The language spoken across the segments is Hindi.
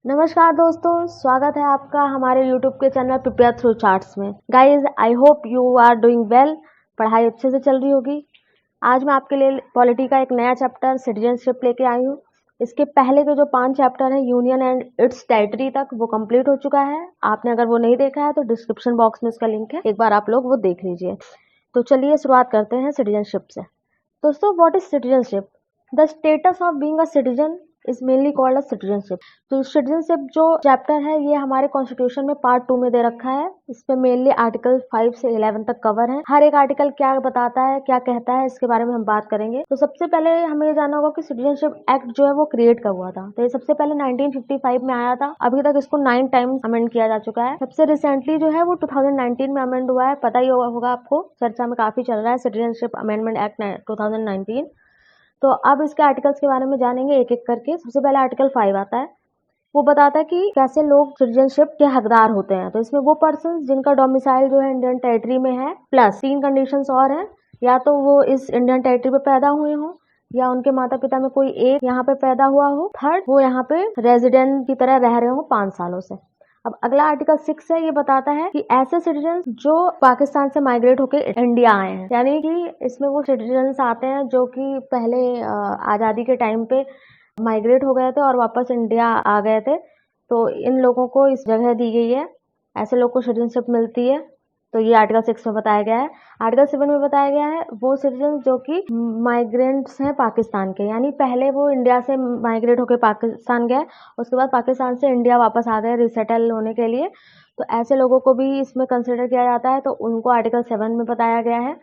नमस्कार दोस्तों, स्वागत है आपका हमारे YouTube के चैनल प्रिपेयर थ्रू चार्ट्स में। Guys, I hope you are doing well. पढ़ाई अच्छे से चल रही होगी। आज मैं आपके लिए पॉलिटी का एक नया चैप्टर सिटीजनशिप लेके आई हूँ। इसके पहले के जो 5 चैप्टर हैं यूनियन एंड इट्स टेरिटरी तक, वो कंप्लीट हो चुका है। आपने अगर वो नहीं देखा है तो डिस्क्रिप्शन बॉक्स में उसका लिंक है, एक बार आप लोग वो देख लीजिए। तो चलिए शुरुआत करते हैं सिटीजनशिप से। दोस्तों, what is citizenship? The status of being a citizen is mainly called a citizenship. तो सिटीजनशिप जो चैप्टर है ये हमारे कॉन्स्टिट्यूशन में पार्ट 2 में दे रखा है। इस पे मेनली आर्टिकल 5 से 11 तक कवर है। हर एक आर्टिकल क्या बताता है, क्या कहता है, इसके बारे में हम बात करेंगे। तो सबसे पहले हमें ये जानना होगा कि सिटीजनशिप एक्ट जो है वो क्रिएट कब हुआ था। तो ये सबसे पहले 1955 में आया था। अभी तक इसको 9 टाइम्स अमेंड किया जा चुका है। सबसे रिसेंटली जो है वो 2019 में अमेंड हुआ है। पता ही होगा आपको, चर्चा में काफी चल रहा है सिटीजनशिप अमेंडमेंट एक्ट 2019। तो अब इसके आर्टिकल्स के बारे में जानेंगे एक एक करके। सबसे पहले आर्टिकल 5 आता है। वो बताता है कि कैसे लोग सिटीजनशिप के हकदार होते हैं। तो इसमें वो पर्सन जिनका डोमिसाइल जो है इंडियन टेरिटरी में है, प्लस 3 कंडीशंस और हैं। या तो वो इस इंडियन टेरिटरी पे पैदा हुए हों, या उनके माता पिता में कोई एक यहाँ पे पैदा हुआ हो। थर्ड, वो यहाँ पे रेजिडेंट की तरह रह रहे हो 5 सालों से। अब अगला आर्टिकल 6 है। ये बताता है कि ऐसे सिटीजन जो पाकिस्तान से माइग्रेट होकर इंडिया आए हैं, यानी कि इसमें वो सिटीजन आते हैं जो कि पहले आज़ादी के टाइम पे माइग्रेट हो गए थे और वापस इंडिया आ गए थे। तो इन लोगों को इस जगह दी गई है, ऐसे लोग को सिटीजनशिप मिलती है। तो ये आर्टिकल 6 में बताया गया है। आर्टिकल 7 में बताया गया है वो सिटीजन जो कि माइग्रेंट्स हैं पाकिस्तान के, यानी पहले वो इंडिया से माइग्रेट होकर पाकिस्तान गए, उसके बाद पाकिस्तान से इंडिया वापस आ गए रिसेटल होने के लिए। तो ऐसे लोगों को भी इसमें कंसिडर किया जाता है, तो उनको आर्टिकल 7 में बताया गया है।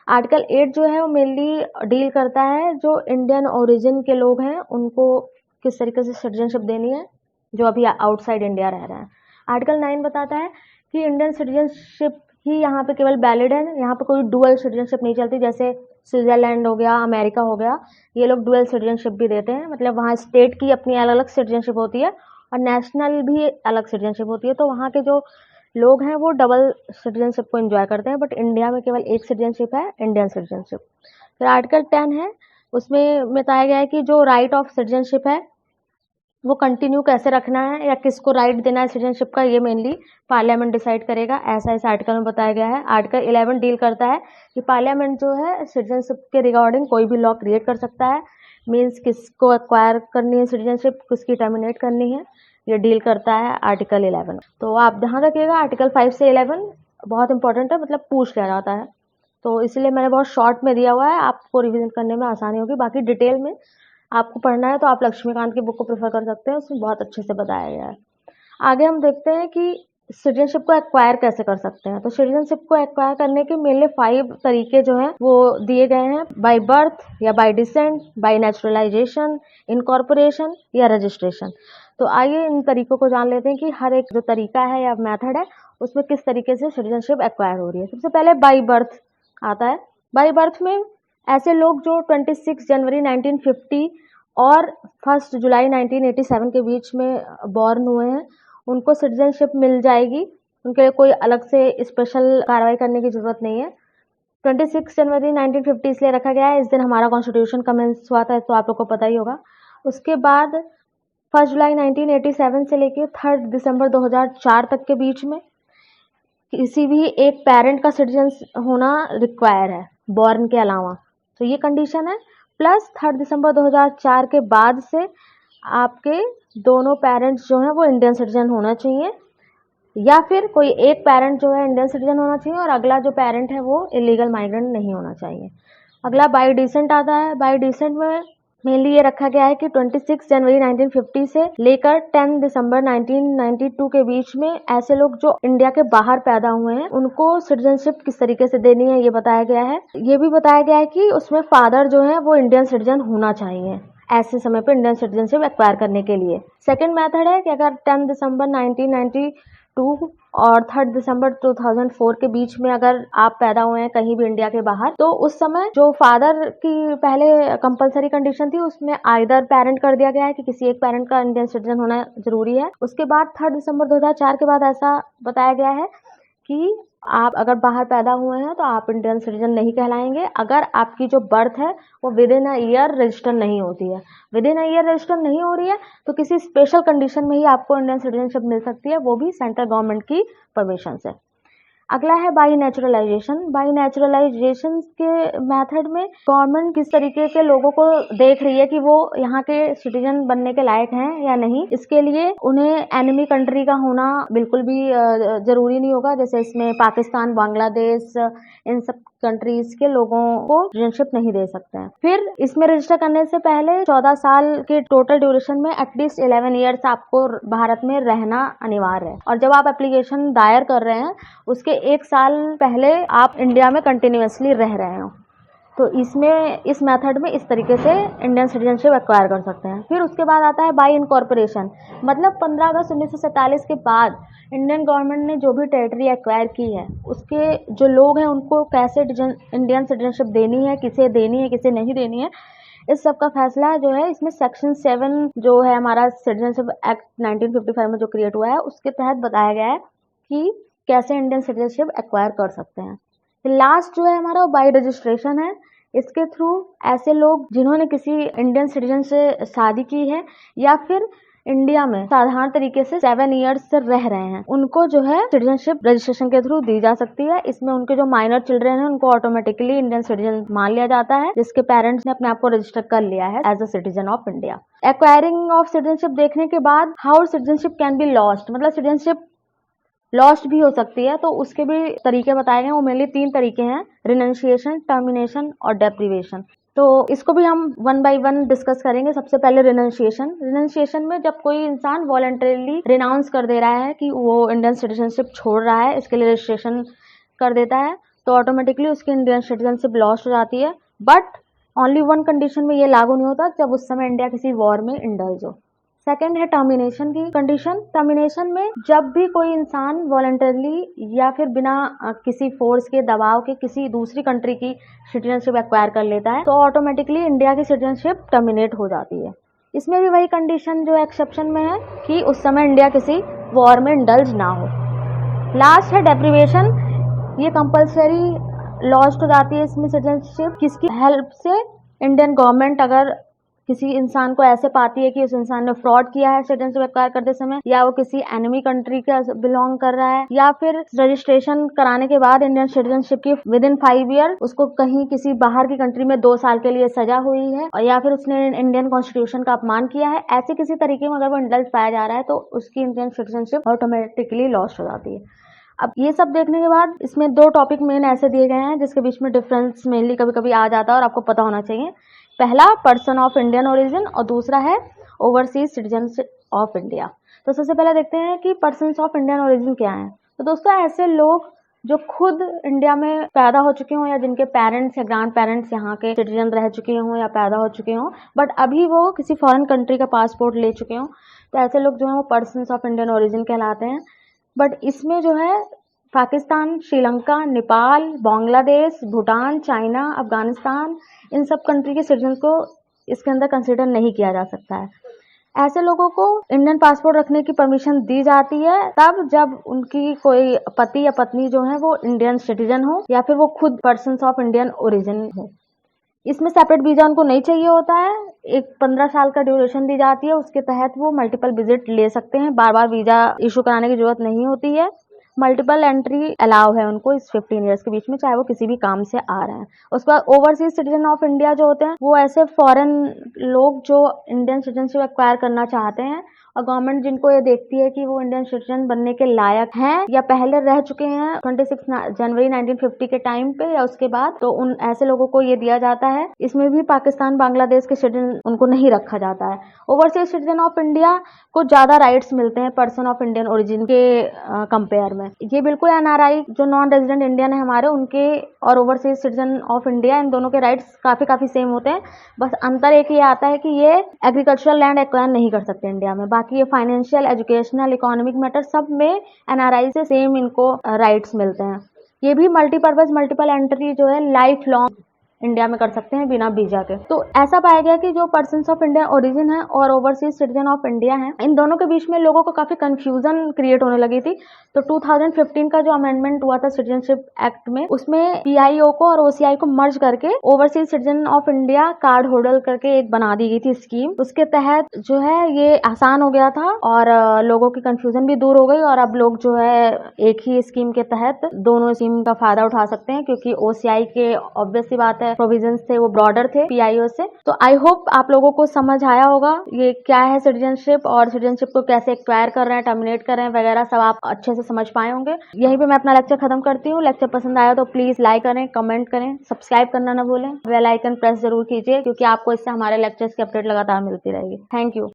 आर्टिकल 8 जो है वो मेनली डील करता है जो इंडियन ओरिजिन के लोग हैं उनको किस तरीके से सिटीजनशिप देनी है, जो अभी आउटसाइड इंडिया रह रहे हैं। आर्टिकल 9 बताता है कि इंडियन सिटीजनशिप ही यहाँ पे केवल वैलिड है, यहाँ पे कोई डुअल सिटीजनशिप नहीं चलती। जैसे स्विट्जरलैंड हो गया, अमेरिका हो गया, ये लोग डुअल सिटीजनशिप भी देते हैं। मतलब वहाँ स्टेट की अपनी अलग अलग सिटीजनशिप होती है और नेशनल भी अलग सिटीजनशिप होती है। तो वहाँ के जो लोग हैं वो डबल सिटीजनशिप को एंजॉय करते हैं, बट इंडिया में केवल एक सिटीजनशिप है, इंडियन सिटीजनशिप। फिर आर्टिकल 10 है, उसमें बताया गया है कि जो राइट ऑफ सिटीजनशिप है वो कंटिन्यू कैसे रखना है या किसको राइट देना है सिटीजनशिप का, ये मेनली पार्लियामेंट डिसाइड करेगा, ऐसा इस आर्टिकल में बताया गया है। आर्टिकल 11 डील करता है कि पार्लियामेंट जो है सिटीजनशिप के रिगार्डिंग कोई भी लॉ क्रिएट कर सकता है। मीन्स किसको एक्वायर करनी है सिटीजनशिप, किसकी टर्मिनेट करनी है, ये डील करता है आर्टिकल 11। तो आप ध्यान रखिएगा, आर्टिकल 5 से 11 बहुत इंपॉर्टेंट है, मतलब पूछ लिया जाता है। तो इसलिए मैंने बहुत शॉर्ट में दिया हुआ है, आपको रिविजन करने में आसानी होगी। बाकी डिटेल में आपको पढ़ना है तो आप लक्ष्मीकांत की बुक को प्रेफर कर सकते हैं, उसमें बहुत अच्छे से बताया गया है। आगे हम देखते हैं कि सिटीजनशिप को एक्वायर कैसे कर सकते हैं। तो सिटीजनशिप को एक्वायर करने के मेनली 5 तरीके जो हैं वो दिए गए हैं। बाय बर्थ या bye decent, bye naturalisation, incorporation या रजिस्ट्रेशन। तो आइए इन तरीकों को जान लेते हैं कि हर एक जो तरीका है या मेथड है उसमें किस तरीके से सिटीजनशिप एक्वायर हो रही है। सबसे पहले बाय बर्थ आता है। बाय बर्थ में ऐसे लोग जो 26 जनवरी 1950 और 1 जुलाई 1987 के बीच में बॉर्न हुए हैं उनको सिटीजनशिप मिल जाएगी। उनके लिए कोई अलग से स्पेशल कार्रवाई करने की जरूरत नहीं है। 26 जनवरी 1950 इसलिए रखा गया है, इस दिन हमारा कॉन्स्टिट्यूशन कमेंस हुआ था, तो आप लोग को पता ही होगा। उसके बाद 1 जुलाई 1987 से लेकर 3 दिसंबर 2004 तक के बीच में किसी भी एक पेरेंट का सिटीजन होना रिक्वायर है बॉर्न के अलावा, तो ये कंडीशन है। प्लस 3 दिसंबर 2004 के बाद से आपके दोनों पेरेंट्स जो हैं वो इंडियन सिटीजन होना चाहिए, या फिर कोई एक पेरेंट जो है इंडियन सिटीजन होना चाहिए और अगला जो पेरेंट है वो इलीगल माइग्रेंट नहीं होना चाहिए। अगला बाय डिसेंट आता है। बाय डिसेंट में मेनली ये रखा गया है कि 26 जनवरी 1950 से लेकर 10 दिसंबर 1992 के बीच में ऐसे लोग जो इंडिया के बाहर पैदा हुए हैं उनको सिटीजनशिप किस तरीके से देनी है ये बताया गया है। ये भी बताया गया है कि उसमें फादर जो है वो इंडियन सिटीजन होना चाहिए ऐसे समय पे इंडियन सिटीजनशिप एक्वायर करने के लिए। सेकंड मेथड है कि अगर 10 दिसंबर 1992 और 3 दिसंबर 2004 के बीच में अगर आप पैदा हुए हैं कहीं भी इंडिया के बाहर, तो उस समय जो फादर की पहले कंपलसरी कंडीशन थी उसमें आइदर पेरेंट कर दिया गया है कि किसी एक पेरेंट का इंडियन सिटीजन होना जरूरी है। उसके बाद 3 दिसंबर 2004 के बाद ऐसा बताया गया है कि आप अगर बाहर पैदा हुए हैं तो आप इंडियन सिटीजन नहीं कहलाएंगे अगर आपकी जो बर्थ है वो with in a year register नहीं होती है। With in a year register नहीं हो रही है तो किसी स्पेशल कंडीशन में ही आपको इंडियन सिटीजनशिप मिल सकती है, वो भी सेंट्रल गवर्नमेंट की परमिशन से। अगला है बाई नेचुरलाइजेशन। बाई नेचुरलाइजेशन के मेथड में गवर्नमेंट किस तरीके के लोगों को देख रही है कि वो यहाँ के सिटीजन बनने के लायक हैं या नहीं, इसके लिए उन्हें एनिमी कंट्री का होना बिल्कुल भी जरूरी नहीं होगा। जैसे इसमें पाकिस्तान, बांग्लादेश, इन सब कंट्रीज के लोगों को सिटीजनशिप नहीं दे सकते हैं। फिर इसमें रजिस्टर करने से पहले 14 साल के टोटल ड्यूरेशन में एटलीस्ट 11 ईयर्स आपको भारत में रहना अनिवार्य है। और जब आप एप्लीकेशन दायर कर रहे हैं उसके 1 साल पहले आप इंडिया में कंटिन्यूअसली रह रहे हो, तो इसमें इस मेथड में इस तरीके से इंडियन सिटीजनशिप एक्वायर कर सकते हैं। फिर उसके बाद आता है बाई इनकॉर्पोरेशन। मतलब 15 अगस्त 1947 के बाद इंडियन गवर्नमेंट ने जो भी टेरिटरी एक्वायर की है उसके जो लोग हैं उनको कैसे इंडियन सिटीजनशिप देनी है, किसे देनी है, किसे नहीं देनी है, इस सब का फैसला जो है इसमें सेक्शन 7 जो है हमारा सिटीजनशिप एक्ट 1955 में जो क्रिएट हुआ है उसके तहत बताया गया है कि कैसे इंडियन सिटीजनशिप एक्वायर कर सकते हैं। लास्ट जो है हमारा बाई रजिस्ट्रेशन है। इसके थ्रू ऐसे लोग जिन्होंने किसी इंडियन सिटीजन से शादी की है या फिर इंडिया में साधारण तरीके से 7 ईयर्स से रह रहे हैं उनको जो है सिटीजनशिप रजिस्ट्रेशन के थ्रू दी जा सकती है। इसमें उनके जो माइनर चिल्ड्रन है उनको ऑटोमेटिकली इंडियन सिटीजन मान लिया जाता है जिसके पेरेंट्स ने अपने आप को रजिस्टर कर लिया है as a citizen of India. Acquiring of citizenship देखने के बाद how citizenship can be lost, मतलब सिटीजनशिप लॉस्ट भी हो सकती है, तो उसके भी तरीके बताए गए। वो मेनली 3 तरीके हैं, रिनंशिएशन, टर्मिनेशन और डेप्रिवेशन। तो इसको भी हम 1 बाय 1 डिस्कस करेंगे। सबसे पहले रिनंशिएशन। रिनंशिएशन में जब कोई इंसान वॉलंटरीली रिनाउंस कर दे रहा है कि वो इंडियन सिटीजनशिप छोड़ रहा है, इसके लिए रजिस्ट्रेशन कर देता है, तो ऑटोमेटिकली उसकी इंडियन सिटीजनशिप लॉस्ट हो जाती है। बट ओनली 1 कंडीशन में ये लागू नहीं होता, जब उस समय इंडिया किसी वॉर में इंडल्ज हो। सेकेंड है टर्मिनेशन की कंडीशन। टर्मिनेशन में जब भी कोई इंसान वॉलंटरली या फिर बिना किसी फोर्स के दबाव के किसी दूसरी कंट्री की सिटीजनशिप एक्वायर कर लेता है तो ऑटोमेटिकली इंडिया की सिटीजनशिप टर्मिनेट हो जाती है। इसमें भी वही कंडीशन जो एक्सेप्शन में है कि उस समय इंडिया किसी वॉर में इंडल्ज ना हो। लास्ट है डेप्रिवेशन। ये कंपल्सरी लॉस्ट हो जाती है इसमें सिटीजनशिप किसकी हेल्प से, इंडियन गवर्नमेंट अगर किसी इंसान को ऐसे पाती है कि उस इंसान ने फ्रॉड किया है सिटीजनशिप एक्वायर करते समय, या वो किसी एनिमी कंट्री का बिलोंग कर रहा है, या फिर रजिस्ट्रेशन कराने के बाद इंडियन सिटीजनशिप की विद इन 5 ईयर उसको कहीं किसी बाहर की कंट्री में 2 साल के लिए सजा हुई है, और या फिर उसने इंडियन कॉन्स्टिट्यूशन का अपमान किया है, ऐसे किसी तरीके में अगर वो इंडल्ज पाया जा रहा है तो उसकी इंडियन सिटीजनशिप ऑटोमेटिकली लॉस्ट हो जाती है। अब ये सब देखने के बाद इसमें 2 टॉपिक मेन ऐसे दिए गए हैं जिसके बीच में डिफरेंस मेनली कभी कभी आ जाता है और आपको पता होना चाहिए। पहला पर्सन ऑफ इंडियन ओरिजिन और दूसरा है ओवरसीज सिटीजनशिप ऑफ इंडिया। तो सबसे पहले देखते हैं कि पर्सन्स ऑफ इंडियन ओरिजिन क्या हैं। तो दोस्तों ऐसे लोग जो खुद इंडिया में पैदा हो चुके हों या जिनके पेरेंट्स या ग्रैंड पेरेंट्स यहाँ के सिटीजन रह चुके हों या पैदा हो चुके हों बट अभी वो किसी फॉरेन कंट्री का पासपोर्ट ले चुके हों, तो ऐसे लोग जो हैं वो पर्सन्स ऑफ इंडियन ओरिजिन कहलाते हैं। बट इसमें जो है पाकिस्तान, श्रीलंका, नेपाल, बांग्लादेश, भूटान, चाइना, अफगानिस्तान, इन सब कंट्री के सिटीजन को इसके अंदर कंसीडर नहीं किया जा सकता है। ऐसे लोगों को इंडियन पासपोर्ट रखने की परमिशन दी जाती है तब जब उनकी कोई पति या पत्नी जो है वो इंडियन सिटीजन हो या फिर वो खुद पर्सन्स ऑफ इंडियन ओरिजिन हो। इसमें सेपरेट वीजा उनको नहीं चाहिए होता है। एक 15 साल का ड्यूरेशन दी जाती है, उसके तहत वो मल्टीपल विजिट ले सकते हैं, बार बार वीजा इशू कराने की जरूरत नहीं होती है। मल्टीपल एंट्री अलाउ है उनको इस 15 ईयर्स के बीच में, चाहे वो किसी भी काम से आ रहे हैं। उसके बाद ओवरसीज सिटीजन ऑफ इंडिया जो होते हैं वो ऐसे फॉरेन लोग जो इंडियन सिटीजनशिप एक्वायर करना चाहते हैं और गवर्नमेंट जिनको ये देखती है कि वो इंडियन सिटीजन बनने के लायक हैं या पहले रह चुके हैं 26 जनवरी 1950 के टाइम पे या उसके बाद, तो उन ऐसे लोगों को ये दिया जाता है। इसमें भी पाकिस्तान, बांग्लादेश के सिटीजन उनको नहीं रखा जाता है। ओवरसीज सिटीजन ऑफ इंडिया को ज्यादा राइट्स मिलते हैं पर्सन ऑफ इंडियन ओरिजिन के कंपेयर में। ये बिल्कुल एनआरआई जो नॉन रेजिडेंट इंडियन है हमारे, उनके और overseas citizen of India in दोनों के राइट्स काफी सेम होते हैं। बस अंतर एक ये आता है कि ये एग्रीकल्चरल लैंड एक्वायर नहीं कर सकते इंडिया में, बाकी ये फाइनेंशियल, एजुकेशनल, इकोनॉमिक मैटर सब में एनआरआई से सेम इनको राइट्स मिलते हैं। ये भी मल्टीपर्पज मल्टीपल एंट्री जो है लाइफ लॉन्ग इंडिया में कर सकते हैं बिना वीजा के। तो ऐसा पाया गया कि जो पर्सन्स ऑफ इंडियन ओरिजिन है और ओवरसीज सिटीजन ऑफ इंडिया है, इन दोनों के बीच में लोगों को काफी कंफ्यूजन क्रिएट होने लगी थी। तो 2015 का जो अमेंडमेंट हुआ था सिटीजनशिप एक्ट में, उसमें पीआईओ को और ओसीआई को मर्ज करके overseas citizen of India card holder करके एक बना दी गई थी स्कीम। उसके तहत जो है ये आसान हो गया था और लोगों की कंफ्यूजन भी दूर हो गई, और अब लोग जो है एक ही स्कीम के तहत दोनों स्कीम का फायदा उठा सकते हैं, क्योंकि ओसीआई के ऑब्वियस सी बात है प्रोविजंस थे वो ब्रॉडर थे पीआईओ से। तो आई होप आप लोगों को समझ आया होगा ये क्या है सिटीजनशिप, और सिटीजनशिप को कैसे एक्वायर कर रहे हैं, टर्मिनेट कर रहे हैं वगैरह, सब आप अच्छे से समझ पाए होंगे। यहीं पे मैं अपना लेक्चर खत्म करती हूँ। लेक्चर पसंद आया तो प्लीज लाइक करें, कमेंट करें, सब्सक्राइब करना ना भूलें, बेल आइकन प्रेस जरूर कीजिए, क्योंकि आपको इससे हमारे लेक्चर्स की अपडेट लगातार मिलती रहेगी। Thank you.